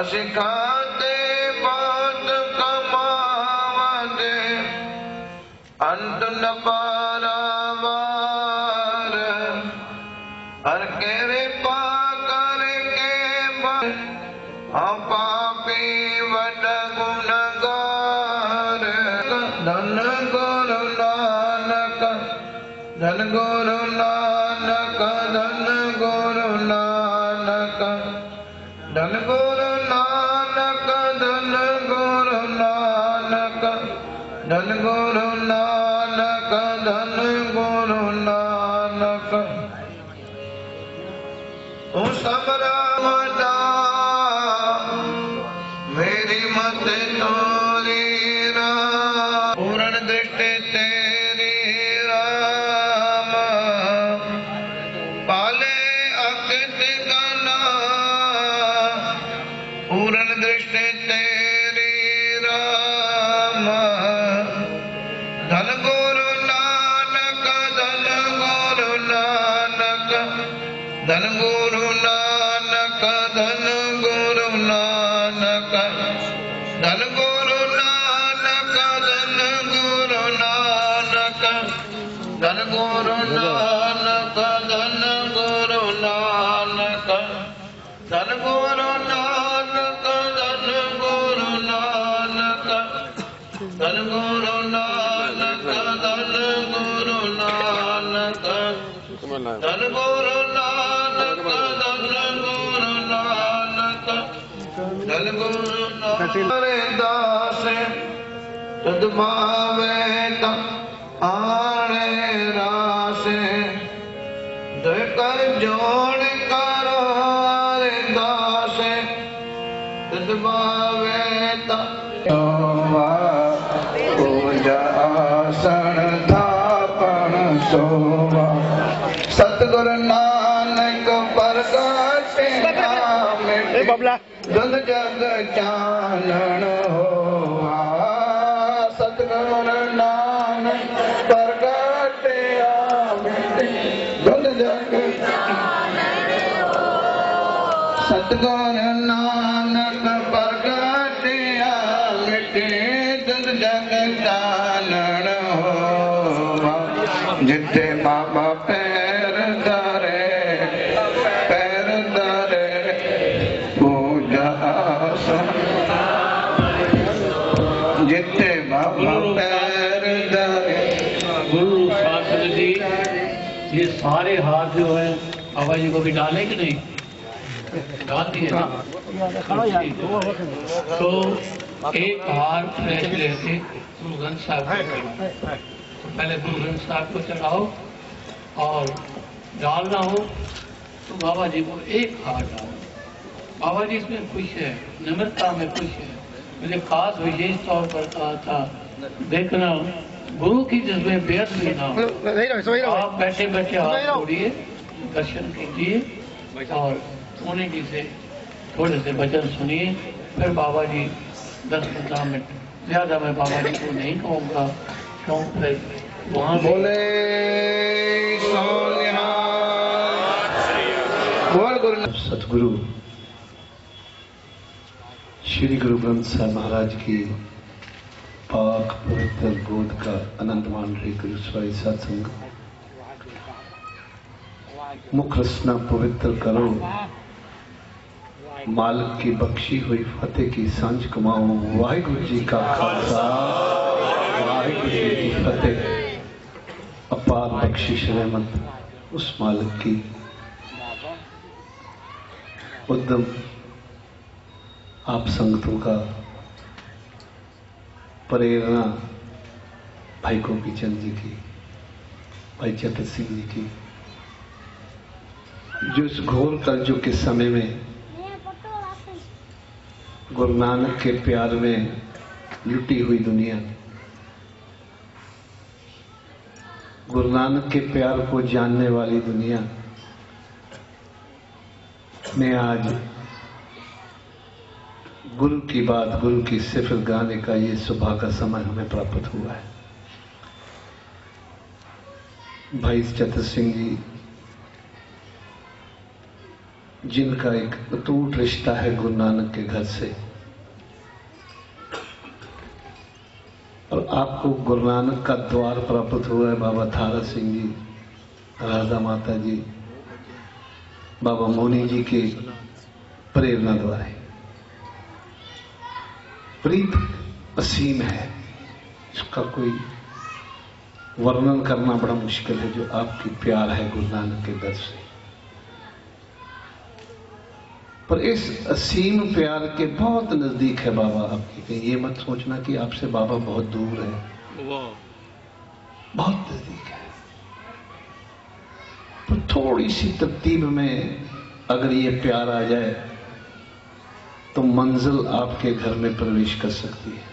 असिखाते बात कमावंदे अंत न पारावार हर केरे पा करके पापी वड गुनगार धन गुरु नानक धन गुरु नानक धन गुरु नानक धन गुरु नानक धन गुरु नानक धन गुरु नानक धन गुरु नानक तू सबरा मता मेरी मत तोरी राम पूर्ण दृष्टि तेरी राम पाले अकित गना पूर्ण दृष्टि तेरी राम धन गुरु नानक धन गुरु नानक धन गुरु नानक धन गुरु नानक धन गुरु नानक धन गुरु नानक धन गुरु नानक धन गुरु नानक धन गुरु नानक धन गुरु नानक धन गुरु नानक धन गुरु नानक धन गुरु नानक धन गुरु नानक धन गुरु नानक दास तुद भावे ता आणे रासे दो कर जोड़ करो रे दासे तुद भावे ता पूजा आसन थापन सोवा सतगुरु नानक प्रगटे बबला दुल जग चानन होवा सतगुरु नानक प्रगटे दुल जग सतगुरु नानक प्रगटे मिटे दुल जग चानन होवा जिथे बाबा पैर धरे पूजा आसन जिथे बाबा पैर धरे। गुरु शास्त्र जी ये सारे हाथ जो है बाबा जी को भी डाले कि नहीं डाल दिए ना। तो एक हार फ्रेश लेके गुरु ग्रंथ साहब को पहले गुरु ग्रंथ साहब को चढ़ाओ और डालना हो तो बाबा जी को एक हार डालो। बाबा जी इसमें खुश है, नम्रता में खुश है। मुझे खास विशेष तौर पर कहा था देखना गुरु की जिसमें बेहद भी ना हो। आप बैठे बैठे हाथ जोड़िए, दर्शन कीजिए और सोने जी से थोड़े से वचन सुनिए, फिर बाबा जी 10-15 मिनट, ज्यादा मैं बाबा जी को नहीं कहूँगा क्योंकि वहाँ बोले सतगुरु श्री गुरु ग्रंथ साहब महाराज की पाक पवित्र गोद का आनंद मान रहे गुरु स्वाई सत्संग मुख रसना पवित्र करो मालिक की बख्शी हुई फतेह की सांझ कमाओ। वाहिगुरु जी का खालसा वाहिगुरु जी की फतेह। अपार बख्शिश रहमत उस मालिक की उद्यम आप संगतों का प्रेरणा भाई गोपी चंद जी की, भाई चतर सिंह जी की, जो इस घोर कलयुग के समय में गुरु नानक के प्यार में लुटी हुई दुनिया गुरु नानक के प्यार को जानने वाली दुनिया में आज गुरु की बात, गुरु की सिफर गाने का ये सुबह का समय हमें प्राप्त हुआ है। भाई चतर सिंह जी जिनका एक अटूट रिश्ता है गुरु नानक के घर से, और आपको गुरु नानक का द्वार प्राप्त हुआ है बाबा थारा सिंह जी, राधा माता जी, बाबा मोनी जी के प्रेरणा द्वारा। प्रीत असीम है, इसका कोई वर्णन करना बड़ा मुश्किल है जो आपकी प्यार है गुरु नानक के दर से। पर इस असीम प्यार के बहुत नजदीक है बाबा आपके। कहीं ये मत सोचना कि आपसे बाबा बहुत दूर है, बहुत नजदीक है। पर थोड़ी सी तरतीब में अगर ये प्यार आ जाए तो मंजिल आपके घर में प्रवेश कर सकती है।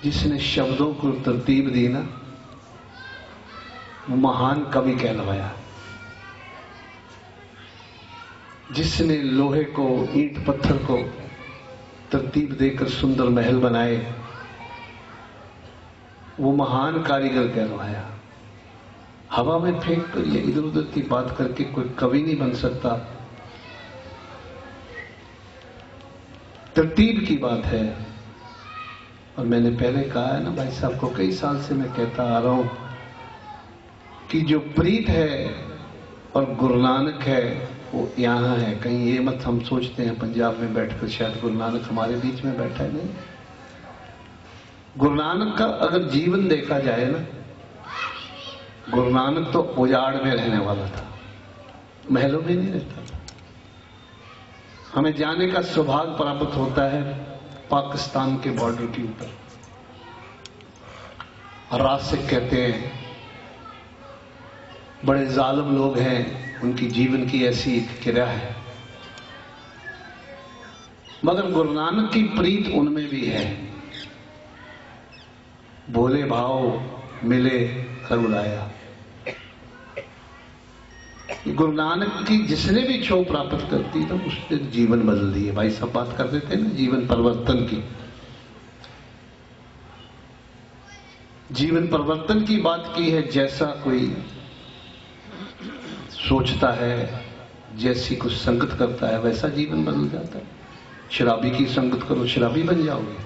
जिसने शब्दों को तरतीब दी ना, वो महान कवि कहलवाया। जिसने लोहे को, ईंट पत्थर को तरतीब देकर सुंदर महल बनाए, वो महान कारीगर कहलवाया। हवा में फेंक कर ये इधर उधर की बात करके कोई कवि नहीं बन सकता। तरतीब की बात है। और मैंने पहले कहा है ना भाई साहब को, कई साल से मैं कहता आ रहा हूं कि जो प्रीत है और गुरु नानक है वो यहां है। कहीं ये मत हम सोचते हैं पंजाब में बैठकर शायद गुरु नानक हमारे बीच में बैठा है, नहीं। गुरु नानक का अगर जीवन देखा जाए ना, गुरु नानक तो उजाड़ में रहने वाला था, महलों में नहीं रहता था। हमें जाने का सौभाग्य प्राप्त होता है पाकिस्तान के बॉर्डर के ऊपर। रासिक कहते हैं, बड़े जालिम लोग हैं, उनकी जीवन की ऐसी एक क्रिया है, मगर गुरु नानक की प्रीत उनमें भी है। भोले भाव मिले रघुराया। गुरु नानक की जिसने भी छो प्राप्त करती तो उसने जीवन बदल दिए। भाई सब बात कर रहे थे ना जीवन परिवर्तन की। जीवन परिवर्तन की बात की है। जैसा कोई सोचता है, जैसी कुछ संगत करता है, वैसा जीवन बदल जाता है। शराबी की संगत करो, शराबी बन जाओगे।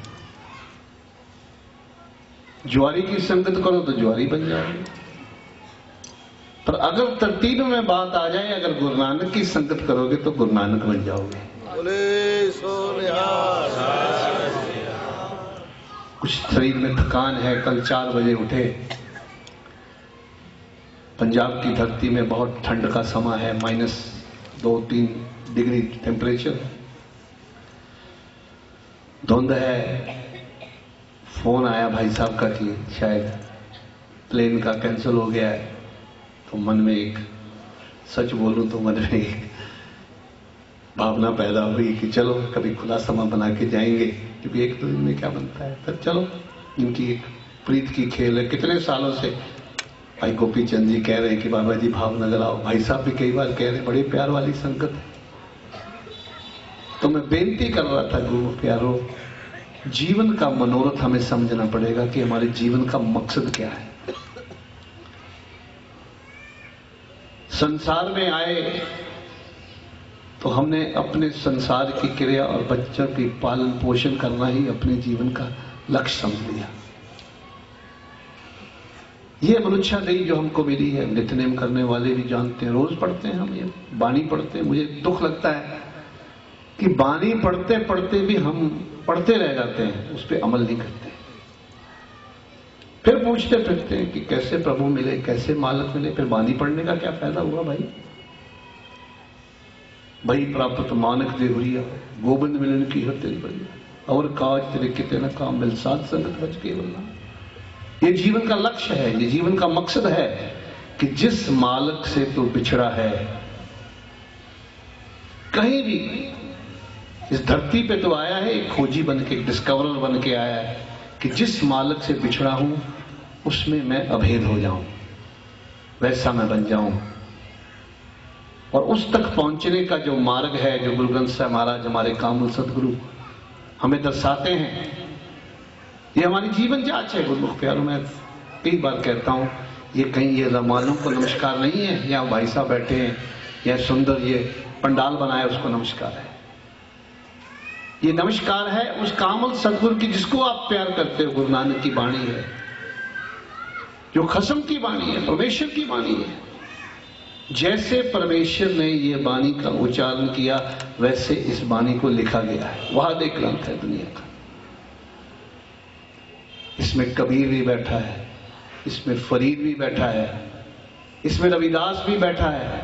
ज्वारी की संगत करो तो ज्वारी बन जाओगे। पर अगर तरतीब में बात आ जाए, अगर गुरु नानक की संगत करोगे तो गुरु नानक बन जाओगे। कुछ शरीर में थकान है। कल 4 बजे उठे, पंजाब की धरती में बहुत ठंड का समय है, -2-3 डिग्री टेम्परेचर, धुंध है। फोन आया भाई साहब का कि शायद प्लेन का कैंसिल हो गया है। तो मन में एक, सच बोलूं तो मन में एक भावना पैदा हुई कि चलो कभी खुला समय बना के जाएंगे, क्योंकि 1-2 दिन में क्या बनता है। तब चलो, इनकी एक प्रीत की खेल है। कितने सालों से भाई गोपी चंद जी कह रहे हैं कि बाबा जी भावनगर आओ। भाई साहब भी कई बार कह रहे, बड़ी प्यार वाली संगत है। तो मैं बेनती कर रहा था, गुरु प्यारो, जीवन का मनोरथ हमें समझना पड़ेगा कि हमारे जीवन का मकसद क्या है। संसार में आए तो हमने अपने संसार की क्रिया और बच्चों की पालन पोषण करना ही अपने जीवन का लक्ष्य समझ लिया। ये मनुष्य नहीं जो हमको मिली है, नित्यनेम करने वाले भी जानते हैं, रोज पढ़ते हैं हम, ये बानी पढ़ते हैं। मुझे दुख लगता है कि बानी पढ़ते पढ़ते भी हम पढ़ते रह जाते हैं, उस पर अमल नहीं करते। फिर पूछते फिरते हैं कि कैसे प्रभु मिले, कैसे मालक मिले। फिर बानी पढ़ने का क्या फायदा हुआ भाई? भाई प्राप्त मानक दे हुरिया, गोविंद मिलन की हर तेरी बढ़िया, और काज तेरे कितने न काम मिल, साध संगत बच के बोलना। ये जीवन का लक्ष्य है, ये जीवन का मकसद है कि जिस मालक से तू बिछड़ा है, कहीं भी इस धरती पे तो आया है एक खोजी बन के, डिस्कवरर बन के आया है कि जिस मालक से बिछड़ा हूं उसमें मैं अभेद हो जाऊं, वैसा मैं बन जाऊं। और उस तक पहुंचने का जो मार्ग है, जो गुरु ग्रंथ साहिब महाराज हमारे कामल सदगुरु हमें दर्शाते हैं, ये हमारी जीवन जांच है। गुरु प्यारों, मैं कई बार कहता हूं, ये कहीं ये रमालों को नमस्कार नहीं है, यहाँ भाई साहब बैठे हैं, यह सुंदर ये पंडाल बनाया उसको नमस्कार है। ये नमस्कार है उस कामल सदगुरु की जिसको आप प्यार करते हो। गुरु नानक की वाणी है जो खसम की वाणी है, परमेश्वर की वाणी है। जैसे परमेश्वर ने ये वाणी का उच्चारण किया वैसे इस वाणी को लिखा गया है। वहां एक ग्रंथ है दुनिया का। इसमें कबीर भी बैठा है, इसमें फरीद भी बैठा है, इसमें रविदास भी बैठा है,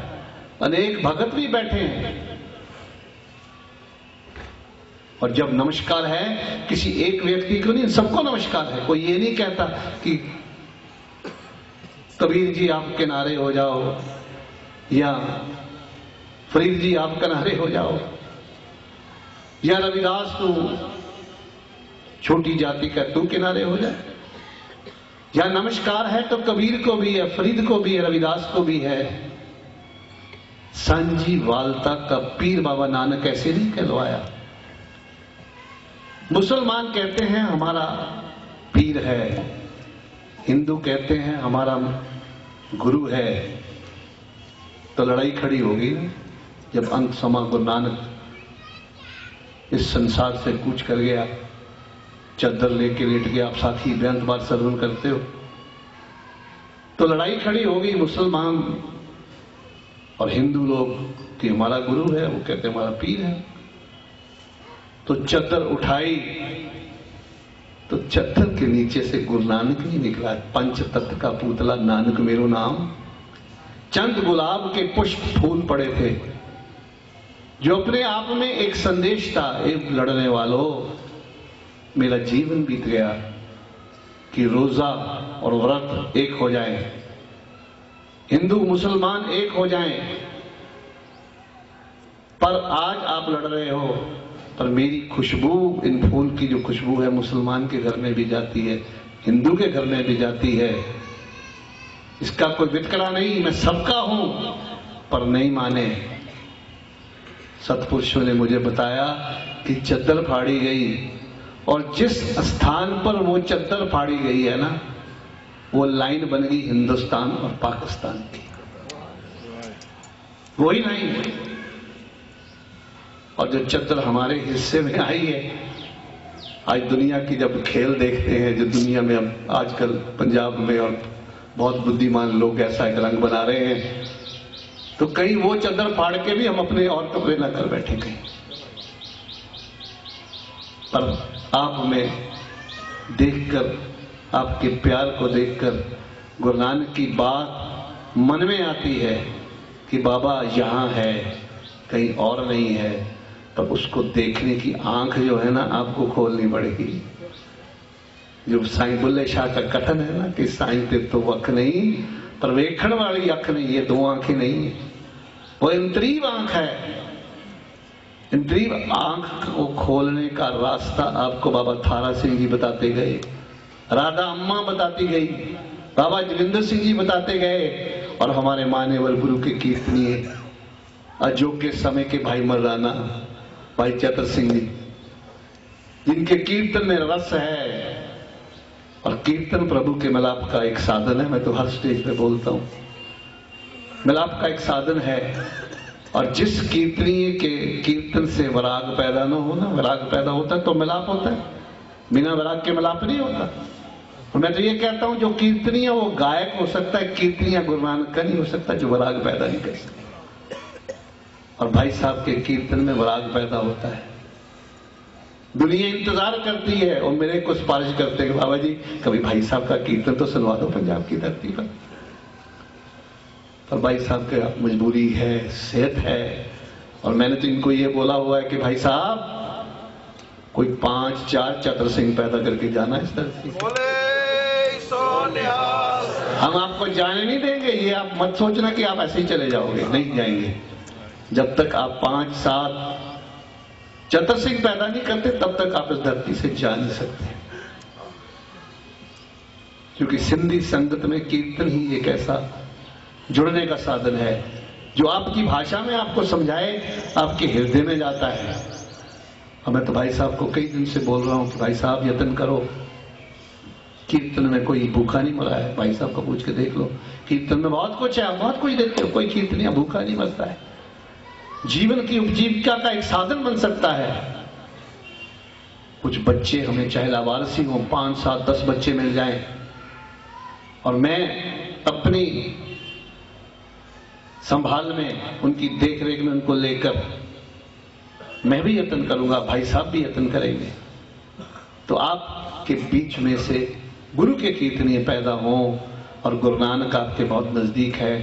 अनेक भगत भी बैठे हैं। और जब नमस्कार है किसी एक व्यक्ति को नहीं, सबको नमस्कार है। कोई ये नहीं कहता कि कबीर जी आप किनारे हो जाओ या फरीद जी आप किनारे हो जाओ या रविदास तू छोटी जाति का तू किनारे हो जाए। या नमस्कार है तो कबीर को भी है, फरीद को भी है, रविदास को भी है। सांझी वालता का पीर बाबा नानक ऐसे नहीं कहलवाया। मुसलमान कहते हैं हमारा पीर है, हिंदू कहते हैं हमारा गुरु है। तो लड़ाई खड़ी होगी जब अंत समा गुरु नानक इस संसार से कूच कर गया, चद्दर लेके लेट गया। आप साथी बेअंत बार श्रवण करते हो तो लड़ाई खड़ी होगी मुसलमान और हिंदू लोग कि हमारा गुरु है, वो कहते हैं हमारा पीर है। तो चद्दर उठाई तो चद्दर के नीचे से गुरु नानक नहीं निकला। पंच तत्व का पुतला नानक मेरो नाम। चंद गुलाब के पुष्प फूल पड़े थे जो अपने आप में एक संदेश था। एक लड़ने वालों, मेरा जीवन बीत गया कि रोजा और व्रत एक हो जाए, हिंदू मुसलमान एक हो जाएं। पर आज आप लड़ रहे हो, पर मेरी खुशबू, इन फूल की जो खुशबू है मुसलमान के घर में भी जाती है, हिंदू के घर में भी जाती है। इसका कोई वितकरा नहीं, मैं सबका हूं। पर नहीं माने। सतपुरुषों ने मुझे बताया कि चद्दर फाड़ी गई और जिस स्थान पर वो चद्दर फाड़ी गई है ना, वो लाइन बन गई हिंदुस्तान और पाकिस्तान की। वही लाइन। और जो चद्दर हमारे हिस्से में आई है, आज दुनिया की जब खेल देखते हैं, जो दुनिया में अब आजकल पंजाब में और बहुत बुद्धिमान लोग ऐसा एक रंग बना रहे हैं, तो कहीं वो चद्दर फाड़ के भी हम अपने और कपड़े न कर बैठे कहीं। पर आप में देखकर, आपके प्यार को देखकर गुरु नानक की बात मन में आती है कि बाबा यहां है, कहीं और नहीं है। पर उसको देखने की आंख जो है ना आपको खोलनी पड़ेगी। जो साईं बुल्ले शाह का कथन है ना कि साईं ते तो अख नहीं पर वेखण वाली अख नहीं, ये दो आंखें नहीं है, वो इंद्रिय आंख है। इंद्रिय आंख को खोलने का रास्ता आपको बाबा थारा सिंह जी बताते गए, राधा अम्मा बताती गई, बाबा जोगिंदर सिंह जी बताते गए, और हमारे मान्यवर गुरु के कीर्तनीय अजोके समय के भाई मर्दाना भाई चतर सिंह जी, जिनके कीर्तन में रस है। और कीर्तन प्रभु के मिलाप का एक साधन है। मैं तो हर स्टेज पे बोलता हूं, मिलाप का एक साधन है। और जिस कीर्तनीय के कीर्तन से विराग पैदा न हो ना, विराग पैदा होता है तो मिलाप होता है, बिना विराग के मिलाप नहीं होता। और मैं तो ये कहता हूं जो कीर्तनीय वो गायक हो सकता है, कीर्तनीय गुरु नानक का नहीं हो सकता जो विराग पैदा नहीं कर सकता। और भाई साहब के कीर्तन में विराग पैदा होता है। दुनिया इंतजार करती है और मेरे को सिफारिश करते हैं बाबा जी कभी भाई साहब का कीर्तन तो सुनवा दो पंजाब की धरती पर। पर भाई साहब का मजबूरी है, सेहत है, और मैंने तो इनको ये बोला हुआ है कि भाई साहब कोई 5-4 चतर सिंह पैदा करके जाना इस धरती पर। हम आपको जाने नहीं देंगे, ये आप मत सोचना कि आप ऐसे ही चले जाओगे, नहीं जाएंगे। जब तक आप 5-7 चतर सिंह पैदा नहीं करते तब तक आप इस धरती से जा नहीं सकते। क्योंकि सिंधी संगत में कीर्तन ही एक ऐसा जुड़ने का साधन है जो आपकी भाषा में आपको समझाए, आपके हृदय में जाता है। और मैं तो भाई साहब को कई दिन से बोल रहा हूं कि भाई साहब यत्न करो, कीर्तन में कोई भूखा नहीं मरा है। भाई साहब को पूछ के देख लो, कीर्तन में बहुत कुछ है, बहुत कुछ देखते हो, कोई कीर्तनिया भूखा नहीं मरता है। जीवन की उपजीविका का एक साधन बन सकता है। कुछ बच्चे हमें चाहे लावारसी हो, 5, 7, 10 बच्चे मिल जाएं, और मैं अपनी संभाल में, उनकी देख रेख में उनको लेकर मैं भी यत्न करूंगा, भाई साहब भी यत्न करेंगे, तो आपके बीच में से गुरु के कीर्तनीय पैदा हों। और गुरु नानक आपके बहुत नजदीक है,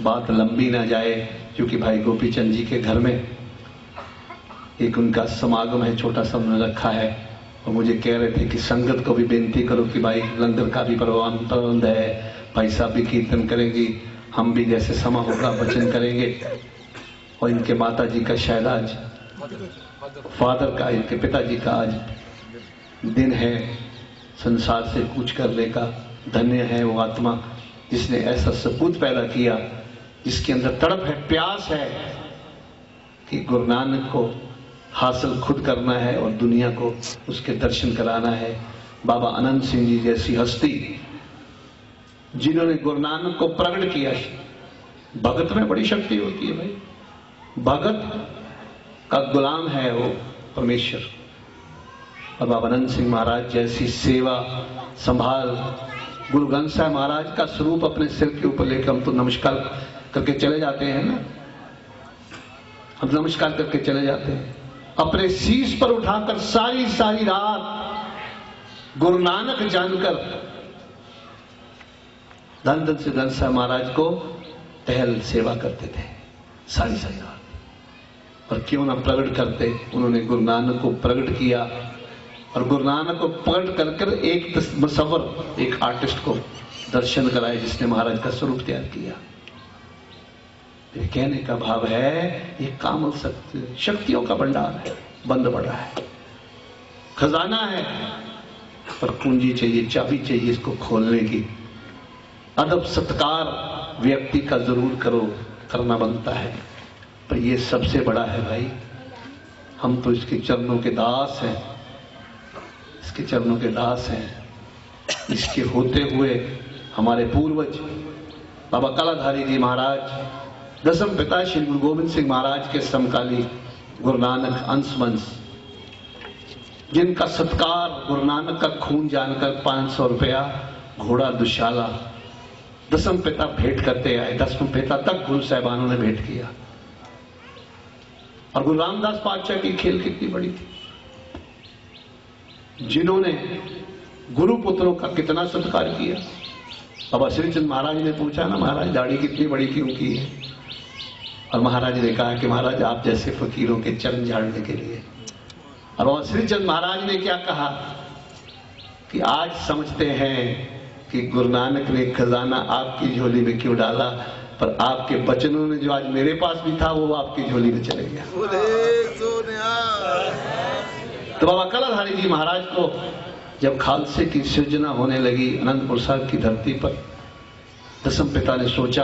बात लंबी ना जाए, क्योंकि भाई गोपी चंद जी के घर में एक उनका समागम है, छोटा सा उन्होंने रखा है, और मुझे कह रहे थे कि संगत को भी बेनती करो कि भाई लंगर का भी प्रबंध है, भाई साहब भी कीर्तन करेंगी, हम भी जैसे समय होगा वचन करेंगे। और इनके माता जी का शायद आज फादर का, इनके पिताजी का आज दिन है संसार से कूच करने का। धन्य है वो आत्मा जिसने ऐसा सपूत पैदा किया, जिसके अंदर तड़प है, प्यास है कि गुरु नानक को हासिल खुद करना है और दुनिया को उसके दर्शन कराना है। बाबा अनंत सिंह जी जैसी हस्ती जिन्होंने गुरु नानक को प्रकट किया। भगत में बड़ी शक्ति होती है भाई, भगत का गुलाम है वो परमेश्वर। और बाबा अनंत सिंह महाराज जैसी सेवा संभाल, गुरु ग्रंथ साहिब महाराज का स्वरूप अपने सिर के ऊपर लेकर हम तो नमस्कार करके चले जाते हैं ना, हम नमस्कार करके चले जाते हैं, अपने शीश पर उठाकर सारी सारी रात गुरु नानक जानकर धन धन से धन साहिब महाराज को टहल सेवा करते थे सारी सारी रात। और क्यों ना प्रकट करते, उन्होंने गुरु नानक को प्रकट किया, और गुरु नानक को प्रकट कर कर एक मुसव्वर, एक आर्टिस्ट को दर्शन कराए जिसने महाराज का स्वरूप तैयार किया। ये कहने का भाव है, ये कामल शक्तियों का भंडार है, बंद पड़ा है, खजाना है, पर कुंजी चाहिए, चाबी चाहिए इसको खोलने की। अदब सत्कार व्यक्ति का जरूर करो, करना बनता है, पर ये सबसे बड़ा है भाई। हम तो इसके चरणों के दास हैं, इसके चरणों के दास हैं। इसके होते हुए हमारे पूर्वज बाबा कालाधारी जी महाराज, दसम पिता श्री गुरु गोविंद सिंह महाराज के समकाली गुरु नानक अंशवंश, जिनका सत्कार गुरु नानक का खून जानकर 500 रुपया घोड़ा दुशाला दसम पिता भेंट करते आए। दसम पिता तक गुरु साहिबानों ने भेंट किया। और गुरु रामदास पातशाह की खेल कितनी बड़ी थी, जिन्होंने गुरु पुत्रों का कितना सत्कार किया। बाबा श्रीचंद महाराज ने पूछा ना, महाराज दाढ़ी कितनी बड़ी क्यों की है? और महाराज ने कहा कि महाराज आप जैसे फकीरों के चरण झाड़ने के लिए। और बाबा श्रीचंद महाराज ने क्या कहा कि आज समझते हैं कि गुरु नानक ने खजाना आपकी झोली में क्यों डाला, पर आपके बचनों ने जो आज मेरे पास भी था वो आपकी झोली में चले गया। तो बाबा कालाधारी जी महाराज को जब खालसे की सृजना होने लगी अनंतपुर साहिब की धरती पर, दसम पिता ने सोचा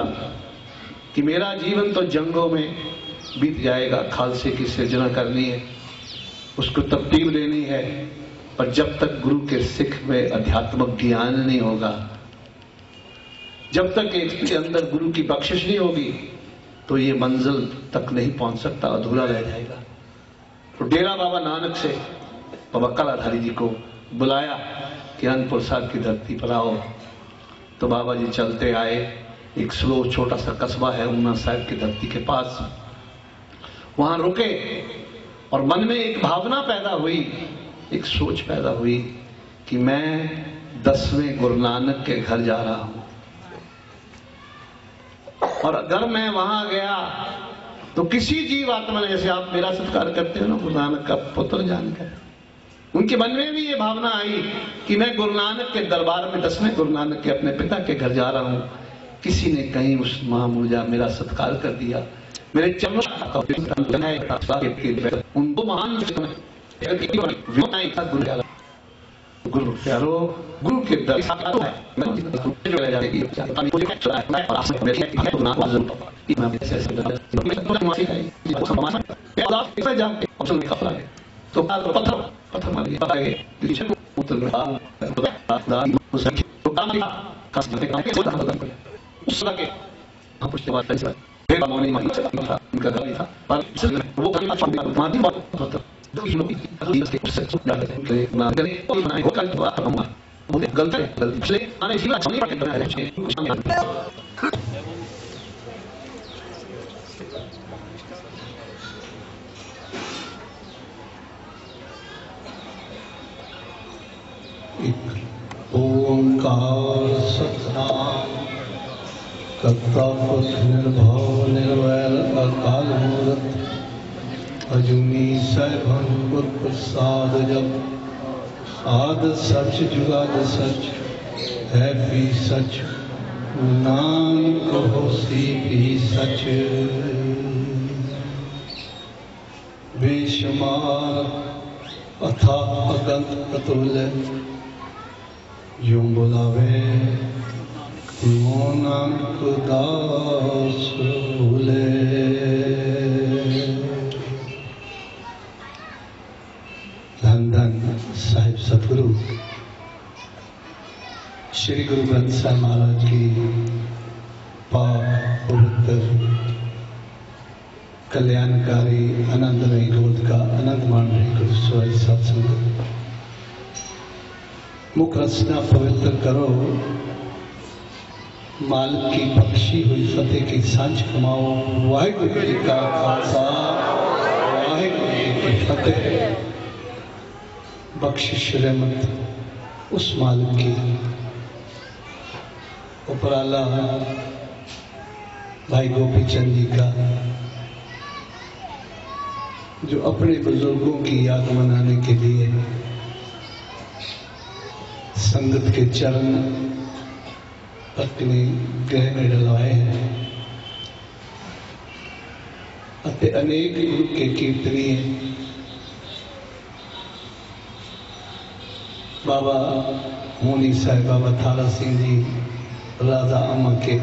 कि मेरा जीवन तो जंगों में बीत जाएगा, खालसे की सृजना करनी है, उसको तरतीब देनी है, पर जब तक गुरु के सिख में अध्यात्मक ज्ञान नहीं होगा, जब तक इसके अंदर गुरु की बख्शिश नहीं होगी, तो ये मंजिल तक नहीं पहुंच सकता, अधूरा रह जाएगा। तो डेरा बाबा नानक से बाबा कालाधारी जी को बुलाया कि अनंतपुर साहिब की धरती पर आओ। तो बाबा जी चलते आए, एक स्लो छोटा सा कस्बा है ऊना साहिब की धरती के पास, वहां रुके और मन में एक भावना पैदा हुई, एक सोच पैदा हुई कि मैं 10वें गुरु नानक के घर जा रहा हूं, और अगर मैं वहां गया तो किसी जीव आत्मा ने, जैसे आप मेरा सत्कार करते हो ना गुरु नानक का पुत्र जानकर, उनके मन में भी ये भावना आई कि मैं गुरु नानक के दरबार में 10वें गुरु नानक के अपने पिता के घर जा रहा हूं। किसी ने कहीं उस महामुजा मेरा सत्कार कर दिया, मेरे चरणों उनको महान गुरु प्यारो, गुरु के तो पत्थर मारिए ओंकार सतनाम कर्ता पुरुष निर्भव निर्वैर अकाल मूर्त अजूनी सैभं गुर प्रसाद जब आद सच जुगाद सच है भी सच नानक होसी भी सच बेशुमार अथा अगंत अतुल्य यूं बुलावे वो नानक दास भूले। धन धन साहिब सतगुरु श्री गुरु ग्रंथ साहिब महाराज की पाक पवित्र कल्याणकारी आनंदमयी गोद का आनंद मान रही गुरु स्वामी सत्संग मुख रचना पवित्र करो मालिक की बख्शी हुई फतेह की सांझ कमाओ। वाहिगुरु जी का खालसा वाहिगुरु जी की फतेह। बख्शिश रहमत उस मालिक की उपराला भाई गोपी चंद जी का जो अपने बुजुर्गों की याद मनाने के लिए संगत के चरण अपने गृह में डलवाए हैं अते अनेक गुरु के कीर्तनीय बाबा मोनी साहब बाबा थारा सिंह जी राधा अम्मा के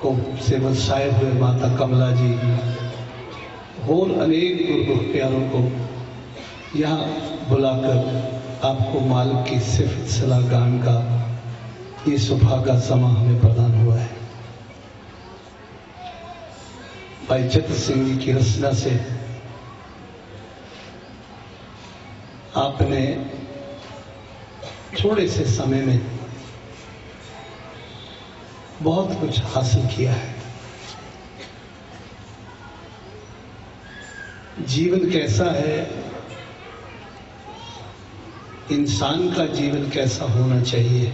को सेवक साहिब हुए माता कमला जी और अनेक गुरु प्यारों को यहाँ बुलाकर आपको मालिक की सिफत सलाह गान का ये सुभागा समा हमें प्रदान हुआ है। भाई चित्र सिंह जी की रचना से आपने थोड़े से समय में बहुत कुछ हासिल किया है। जीवन कैसा है, इंसान का जीवन कैसा होना चाहिए,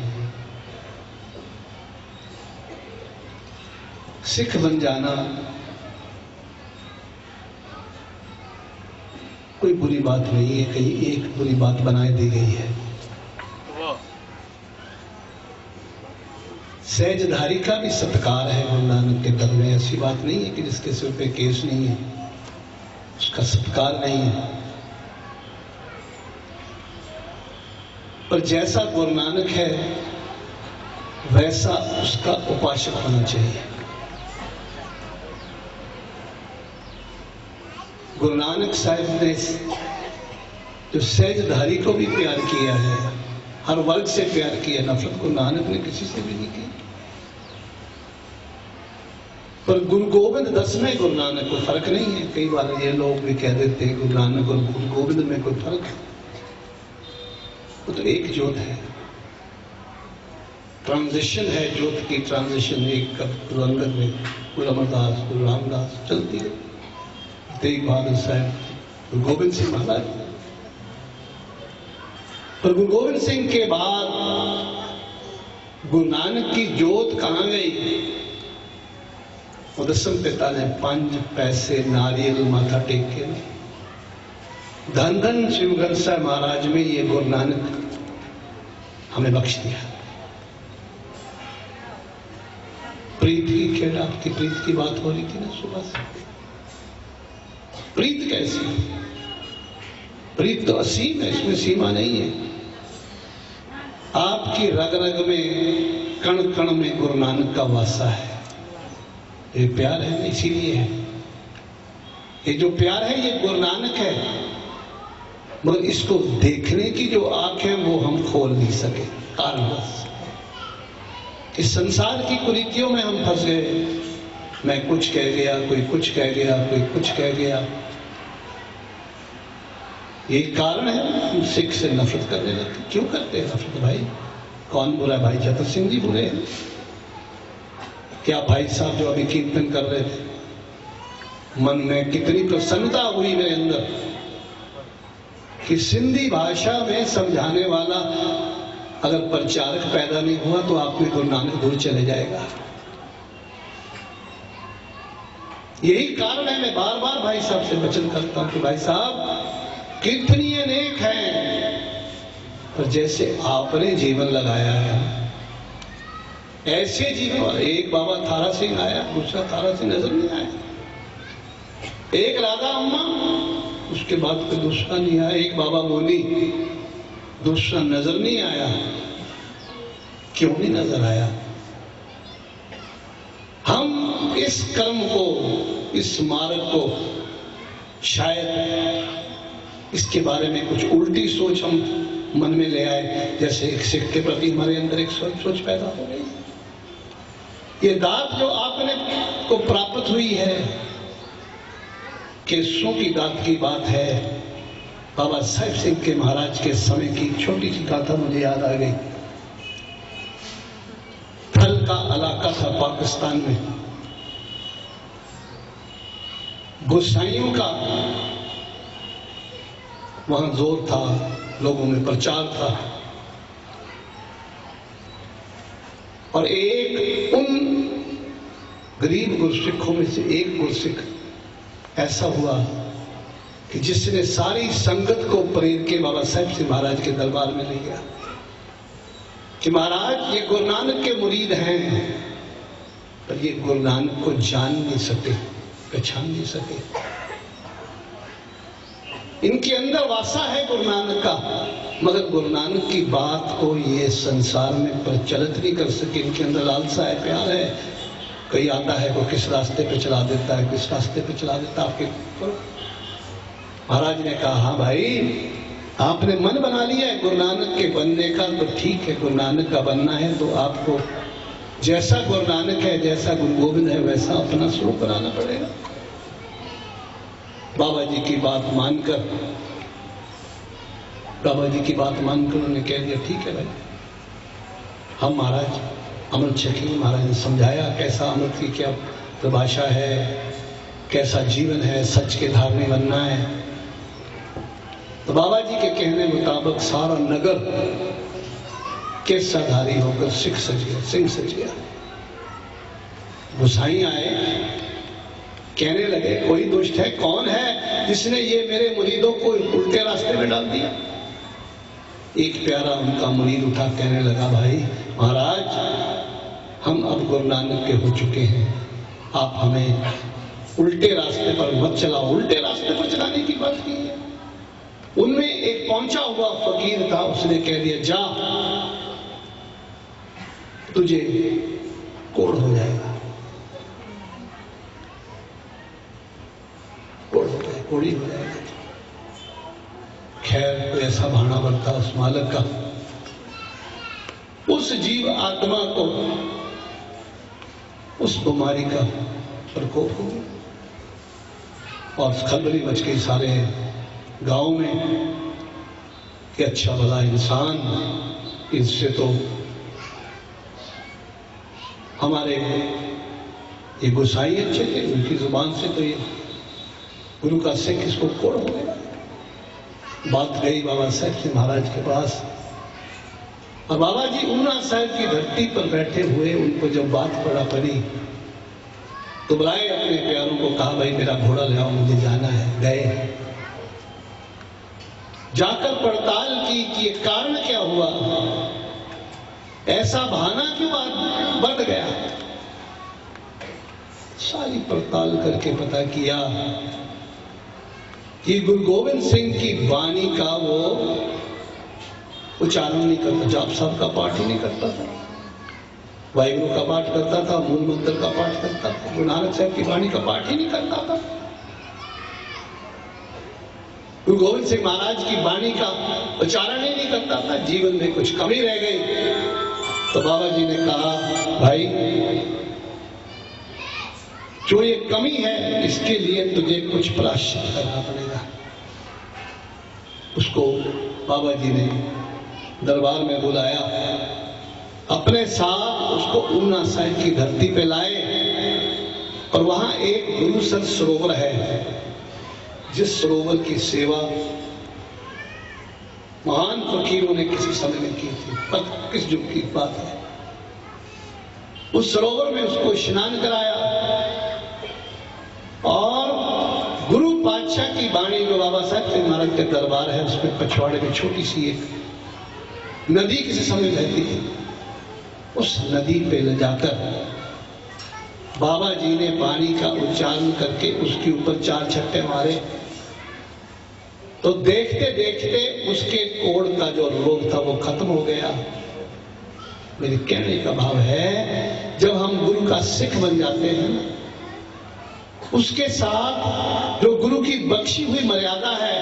सिख बन जाना कोई बुरी बात नहीं है, कहीं एक बुरी बात बनाई दी गई है। सहजधारी का भी सत्कार है गुरु नानक के दर में। ऐसी बात नहीं है कि जिसके सिर पे केस नहीं है उसका सत्कार नहीं है, पर जैसा गुरु नानक है वैसा उसका उपासक होना चाहिए। गुरु नानक साहिब ने जो सहजधारी को भी प्यार किया है, हर वर्ग से प्यार किया, नफरत गुरु नानक ने किसी से भी नहीं की। पर गुरु गोविंद 10वें गुरु नानक को फर्क नहीं है। कई बार ये लोग भी कह देते हैं गुरु नानक और गुरु गोविंद में कोई फर्क है, वो तो एक ज्योत है, ट्रांजिशन है, ज्योत की ट्रांजिशन। एक गुरु अंगद में, गुरु अमरदास, गुरु रामदास चलती है, तेग बहादुर साहब, गुरु गोविंद सिंह महाराज। पर गुरु गोविंद सिंह के बाद गुरु नानक की ज्योत कहां गई? दसम पिता ने 5 पैसे नारियल माथा टेक के धन धन शिव ग्रंथ साहिब महाराज में ये गुरु नानक हमें बख्श दिया। प्रीत की खेल, आपकी प्रीत की बात हो रही थी ना सुबह से। प्रीत कैसी? प्रीत तो असीम है, इसमें सीमा नहीं है। आपकी रग रग में, कण कण में गुरु नानक का वासा है। ये प्यार है, इसीलिए है। ये जो प्यार है ये गुरु नानक है। मगर इसको देखने की जो आंख है वो हम खोल नहीं सके। कारणवश इस संसार की कुरीतियों में हम फंस गए। मैं कुछ कह गया, कोई कुछ कह गया, कोई कुछ कह गया। यही कारण है हम सिख से नफरत करने लगते। क्यों करते हैं नफरत भाई? कौन बुरा? भाई जतर सिंह जी बुरे हैं क्या? भाई साहब जो अभी कीर्तन कर रहे थे, मन में कितनी प्रसन्नता हुई मेरे अंदर कि सिंधी भाषा में समझाने वाला अगर प्रचारक पैदा नहीं हुआ तो आप में गुरु नानक दूर चले जाएगा। यही कारण है मैं बार बार भाई साहब से वचन करता हूं कि भाई साहब कीर्तनीय अनेक हैं, पर जैसे आपने जीवन लगाया है ऐसे जीवन। एक बाबा थारा सिंह आया, दूसरा थारा सिंह नजर नहीं आया। एक राधा अम्मा, उसके बाद कोई दूसरा नहीं आया। एक बाबा बोली, दूसरा नजर नहीं आया। क्यों नहीं नजर आया? हम इस कर्म को, इस मार्ग को शायद इसके बारे में कुछ उल्टी सोच हम मन में ले आए। जैसे एक सिख के प्रति हमारे अंदर एक सोच पैदा हो गई। ये दात जो आपने को प्राप्त हुई है, केसों की दात की बात है। बाबा साहिब सिंह के महाराज के समय की छोटी सी गाथा मुझे याद आ गई। थल का इलाका था पाकिस्तान में, गोसाइयों का वहां जोर था, लोगों में प्रचार था। और एक उन गरीब गुरसिखों में से एक गुरसिख ऐसा हुआ कि जिसने सारी संगत को प्रेर के बाबा साहिब सिंह महाराज के दरबार में ले गया कि महाराज ये गुरु नानक के मुरीद हैं, पर ये गुरु नानक को जान नहीं सके, पहचान नहीं सके। इनके अंदर वासा है गुरु नानक का, मगर गुरु नानक की बात को ये संसार में प्रचलित नहीं कर सके। इनके अंदर लालसा है, प्यार है। कोई आता है वो किस रास्ते पे चला देता है, किस रास्ते पे चला देता है आपके। महाराज ने कहा, हाँ भाई आपने मन बना लिया है गुरु नानक के बनने का, तो ठीक है, गुरु नानक का बनना है तो आपको जैसा गुरु नानक है, जैसा गुरु गोविंद है, वैसा अपना स्वरूप बनाना पड़ेगा। बाबा जी की बात मानकर उन्होंने कह दिया, ठीक है भाई, हम महाराज अमृत चखेंगे। महाराज ने समझाया कैसा अमृत की क्या परिभाषा है, कैसा जीवन है, सच के धारणी बनना है। तो बाबा जी के कहने मुताबिक सारा नगर केसाधारी होकर सिख सज गया, सिंह सज गया। गोसाई आए, कहने लगे, कोई दुष्ट है, कौन है जिसने ये मेरे मुरीदों को उल्टे रास्ते में डाल दिया? एक प्यारा उनका मुरीद उठा कहने लगा, भाई महाराज हम अब गुरु नानक के हो चुके हैं, आप हमें उल्टे रास्ते पर मत चलाओ। उल्टे रास्ते पर चलाने की बात की है। उनमें एक पहुंचा हुआ फकीर था, उसने कह दिया, जा तुझे कोढ़ हो जाएगा, कोड़ी हो जाएगा। खैर कोई ऐसा भाना बनता उस मालक का, उस जीव आत्मा को उस बीमारी का प्रकोप हो गया और खलबली मच गई सारे गांव में कि अच्छा भला इंसान, इससे तो हमारे ये गोसाई अच्छे थे, उनकी जुबान से तो ये गुरु का सिख इसको कोड़ हो गया। बात गई बाबा साहब सिंह महाराज के पास, और बाबा जी ऊना साहब की धरती पर बैठे हुए उनको जब बात पड़ी तो बुलाए अपने प्यारों को, कहा भाई मेरा घोड़ा ले आओ, मुझे जाना है। गए, जाकर पड़ताल की कि ये कारण क्या हुआ, ऐसा बहाना क्यों बढ़ गया। सारी पड़ताल करके पता किया कि गुरु गोविंद सिंह की वाणी का वो उच्चारण नहीं करता, जाप साहब का पाठ ही नहीं करता था, वाहिगुरु का पाठ करता था, मूल मंत्र का पाठ करता था, गुरु नानक साहब की वाणी का पाठ ही नहीं करता था। गुरु गोविंद सिंह महाराज की वाणी का उच्चारण ही नहीं करता था, जीवन में कुछ कमी रह गई। तो बाबा जी ने कहा, भाई जो ये कमी है इसके लिए तुझे कुछ प्रायश्चित करना पड़ेगा। उसको बाबा जी ने दरबार में बुलाया, अपने साथ उसको ऊना साहिब की धरती पे लाए और वहां एक गुरुसर सरोवर है, जिस सरोवर की सेवा महान फकीरों ने किसी समय में की थी, पर किस युग की बात है। उस सरोवर में उसको स्नान कराया और गुरु पातशाह की वाणी जो बाबा साहब के महाराज के दरबार है, उसमें पछवाड़े में छोटी सी एक नदी किसी समय बहती थी। उस नदी पे ले जाकर बाबा जी ने पानी का उच्चारण करके उसके ऊपर 4 छट्टे मारे, तो देखते देखते उसके कोढ़ का जो रोग था वो खत्म हो गया। मेरे कहने का भाव है, जब हम गुरु का सिख बन जाते हैं, उसके साथ जो गुरु की बख्शी हुई मर्यादा है